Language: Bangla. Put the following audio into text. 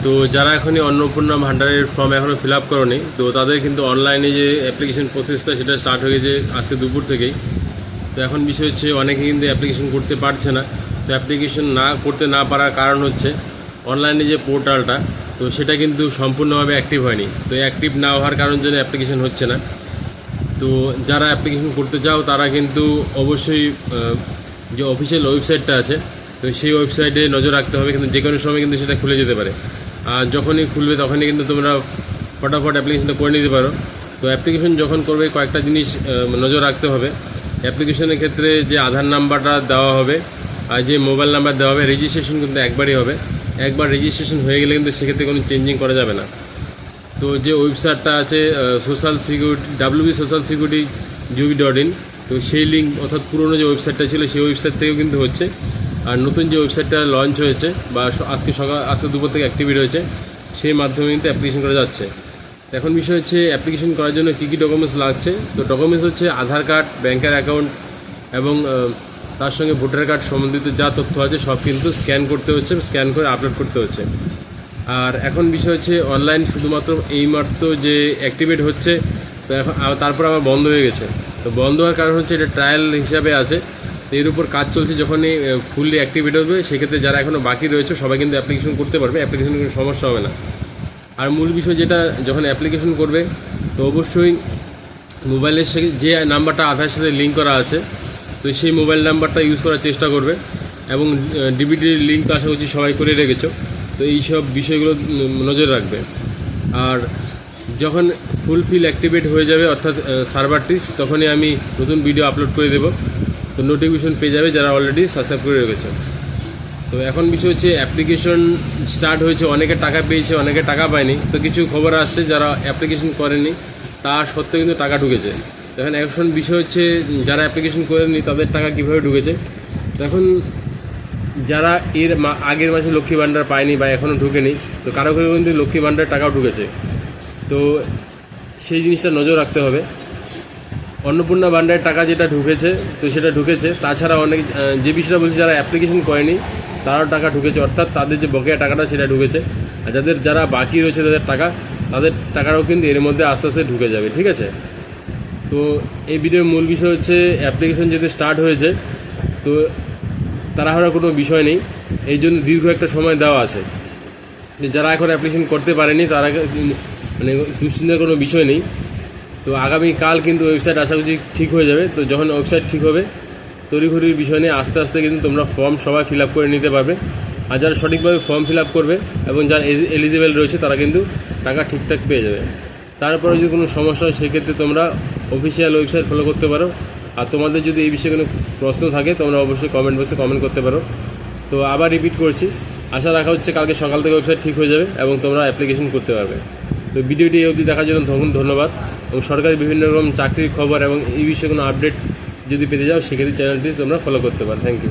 তো যারা এখনই অন্নপূর্ণা ভান্ডারের ফর্ম এখনও ফিল আপ করোনি, তো তাদের কিন্তু অনলাইনে যে অ্যাপ্লিকেশন প্রসেসটা সেটা স্টার্ট হয়ে গেছে আজকে দুপুর থেকেই। তো এখন বিষয় হচ্ছে অনেকে কিন্তু অ্যাপ্লিকেশন করতে পারছে না। তো অ্যাপ্লিকেশন করতে না পারার কারণ হচ্ছে অনলাইনে যে পোর্টালটা, তো সেটা কিন্তু সম্পূর্ণভাবে অ্যাক্টিভ হয়নি। তো অ্যাক্টিভ না হওয়ার কারণ জন্য অ্যাপ্লিকেশন হচ্ছে না। তো যারা অ্যাপ্লিকেশন করতে চাও তারা কিন্তু অবশ্যই যে অফিসিয়াল ওয়েবসাইটটা আছে, তো সেই ওয়েবসাইটে নজর রাখতে হবে। কিন্তু যে কোনো সময় কিন্তু সেটা খুলে যেতে পারে, আর যখনই খুলবে তখনই কিন্তু তোমরা ফটাফট অ্যাপ্লিকেশনটা করে নিতে পারো। তো অ্যাপ্লিকেশন যখন করবে কয়েকটা জিনিস নজর রাখতে হবে। অ্যাপ্লিকেশনের ক্ষেত্রে যে আধার নাম্বারটা দেওয়া হবে আর যে মোবাইল নাম্বার দেওয়া হবে, রেজিস্ট্রেশন কিন্তু একবারই হবে। একবার রেজিস্ট্রেশন হয়ে গেলে কিন্তু সেক্ষেত্রে কোনো চেঞ্জিং করা যাবে না। তো যে ওয়েবসাইটটা আছে সোশ্যাল সিকিউরিটি www.social-security.gov.in, তো সেই লিঙ্ক অর্থাৎ পুরনো যে ওয়েবসাইটটা ছিল সেই ওয়েবসাইট থেকেও কিন্তু হচ্ছে। আর নতুন যে ওয়েবসাইটটা লঞ্চ হয়েছে বা আজকে দুপুর থেকে অ্যাক্টিভেট হয়েছে, সেই মাধ্যমে কিন্তু অ্যাপ্লিকেশন করা যাচ্ছে। এখন বিষয় হচ্ছে অ্যাপ্লিকেশন করার জন্য কী কী ডকুমেন্টস লাগছে। তো ডকুমেন্টস হচ্ছে আধার কার্ড, ব্যাংকের অ্যাকাউন্ট এবং তার সঙ্গে ভোটার কার্ড সম্বন্ধিত যা তথ্য আছে সব কিন্তু স্ক্যান করতে হচ্ছে, স্ক্যান করে আপলোড করতে হচ্ছে। আর এখন বিষয় হচ্ছে অনলাইন শুধুমাত্র এইমাত্র যে অ্যাক্টিভেট হচ্ছে, তো এখন তারপর আবার বন্ধ হয়ে গেছে। তো বন্ধ হওয়ার কারণ হচ্ছে এটা ট্রায়াল হিসাবে আছে, তো এর উপর কাজ চলছে। যখনই ফুললি অ্যাক্টিভেট হবে সেক্ষেত্রে যারা এখনও বাকি রয়েছে সবাই কিন্তু অ্যাপ্লিকেশন করতে পারবে, অ্যাপ্লিকেশনের কোনো সমস্যা হবে না। আর মূল বিষয় যেটা, যখন অ্যাপ্লিকেশন করবে তো অবশ্যই মোবাইলের যে নাম্বারটা আধারের সাথে লিঙ্ক করা আছে, তো সেই মোবাইল নাম্বারটা ইউজ করার চেষ্টা করবে। এবং ডিবিটির লিঙ্ক তো আশা করছি সবাই করে রেখেছো, তো এই সব বিষয়গুলো নজর রাখবে। আর যখন ফুলফিল অ্যাক্টিভেট হয়ে যাবে অর্থাৎ সার্ভারটি, তখনই আমি নতুন ভিডিও আপলোড করে দেবো। তো নোটিফিকেশন পেয়ে যাবে যারা অলরেডি সাবস্ক্রাইব করে রেখেছে। তো এখন বিষয় হচ্ছে অ্যাপ্লিকেশন স্টার্ট হয়েছে, অনেকে টাকা পেয়েছে, অনেকে টাকা পায়নি। তো কিছু খবর আসছে যারা অ্যাপ্লিকেশন করেনি তা সত্ত্বেও কিন্তু টাকা ঢুকেছে। এখন বিষয় হচ্ছে যারা অ্যাপ্লিকেশন করেনি তাদের টাকা কীভাবে ঢুকেছে। তো এখন যারা আগের মাসে লক্ষ্মী ভাণ্ডার পায়নি বা এখনও ঢুকেনি, তো কারো কারো কিন্তু লক্ষ্মী ভাণ্ডার টাকাও ঢুকেছে। তো সেই জিনিসটা নজর রাখতে হবে। অন্নপূর্ণা ভাণ্ডারের টাকা যেটা ঢুকেছে তো সেটা ঢুকেছে। তাছাড়া অনেক যে বিষয়টা বলছি, যারা অ্যাপ্লিকেশন করেনি তারাও টাকা ঢুকেছে, অর্থাৎ তাদের যে বকেয়া টাকাটা সেটা ঢুকেছে। আর যারা বাকি রয়েছে তাদের টাকাটাও কিন্তু এর মধ্যে আস্তে আস্তে ঢুকে যাবে, ঠিক আছে। তো এই ভিডিওর মূল বিষয় হচ্ছে অ্যাপ্লিকেশন যেহেতু স্টার্ট হয়েছে, তো তাড়াহুড়ার কোনো বিষয় নেই, এই জন্য দীর্ঘ একটা সময় দেওয়া আছে। যারা এখন অ্যাপ্লিকেশন করতে পারেনি তারা মানে দুশ্চিন্তার কোনো বিষয় নেই। তো আগামীকাল কিন্তু ওয়েবসাইট আশা করছি ঠিক হয়ে যাবে। তো যখন ওয়েবসাইট ঠিক হবে, তড়িঘড়ির বিষয় নিয়ে আস্তে আস্তে কিন্তু তোমরা ফর্ম সবাই ফিল আপ করে নিতে পারবে। আর যারা সঠিকভাবে ফর্ম ফিল আপ করবে এবং যারা এলিজিবল রয়েছে তারা কিন্তু টাকা ঠিকঠাক পেয়ে যাবে। তারপরে যদি কোনো সমস্যা হয় সেক্ষেত্রে তোমরা অফিসিয়াল ওয়েবসাইট ফলো করতে পারো। আর তোমাদের যদি এই বিষয়ে কোনো প্রশ্ন থাকে তোমরা অবশ্যই কমেন্ট বক্সে কমেন্ট করতে পারো। তো আবার রিপিট করছি, আশা রাখা হচ্ছে কালকে সকাল থেকে ওয়েবসাইট ঠিক হয়ে যাবে এবং তোমরা অ্যাপ্লিকেশন করতে পারবে। তো ভিডিওটি এই অবধি দেখার জন্য ধন্যবাদ। এবং সরকারি বিভিন্ন রকম চাকরির খবর এবং এই বিষয়ে কোনো আপডেট যদি পেতে যাও সেক্ষেত্রে চ্যানেলটি তোমরা ফলো করতে পারো। Thank you.